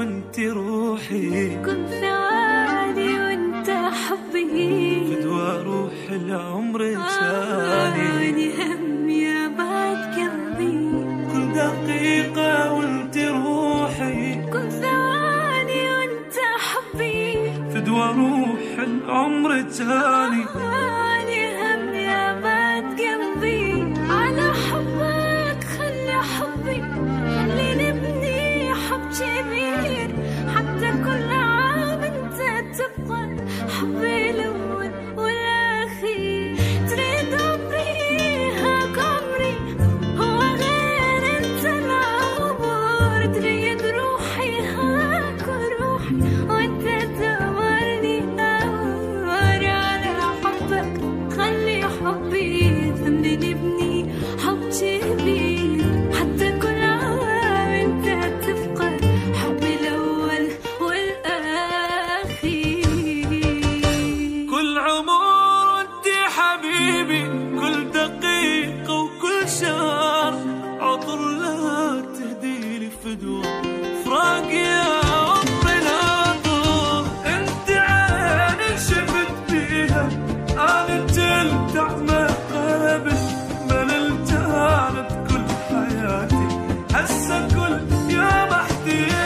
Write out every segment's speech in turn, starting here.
وانت روحي، كل ثواني وانت حبي، فدوى روح العمر الثاني، هم يا بعد قلبي، كل دقيقة وانت روحي، كل ثواني وانت حبي، فدوى روح العمر الثاني، هم يا بعد قلبي، على حبك خلي حبي، خلي نبني حب كبير، حتى كل عام انت تبقى حبي الأول والأخير، تريد أبيهاك عمري هو غير انت العمر، تريد روحي هاك روحي وانت تأمرني نار، على حبك خلي حبي، ثمني نبني حب كبير، حتى كل عام انت تبقى حبي الأول والأخير، كل عمر وانت حبيبي، كل دقيقة وكل شهر عطر لا تهدي لي فدوى فراق يا عمري العطر، انت عيني شفت بيها انا تلتع ما قابل، مللت عانت كل حياتي، هسه كل يوم احتفل،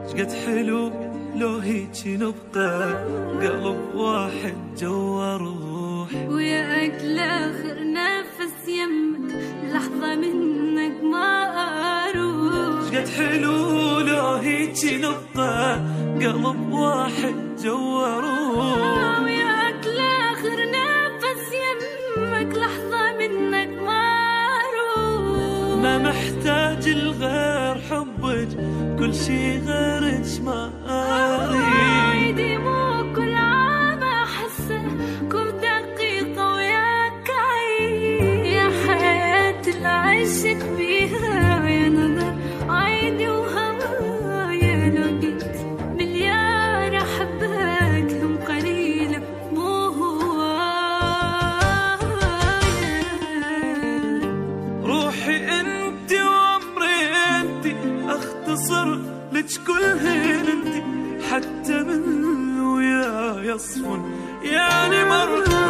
شقد حلو لو هيجي نبقى قلب واحد جوا روح، ويا أجل آخر نفس يمك لحظة منك ما أروح، شقد حلو لو هيجي نبقى قلب واحد جوا روح، ويا أجل آخر نفس يمك لحظة منك ما أروح، ما محتاج الغير حبك، كل شي غيرك ما أريد، عيدي مو كل عام أحسه كل دقيقة وياك عيد، يا حياة العشق بيها يا نظر عيني وهوايا، لو قلت مليار أحبك هم قليل مو هوايا، روحي انت وعمري انت، اختصر لك كل هين انت، حتى من ويا يصفن يعني مرة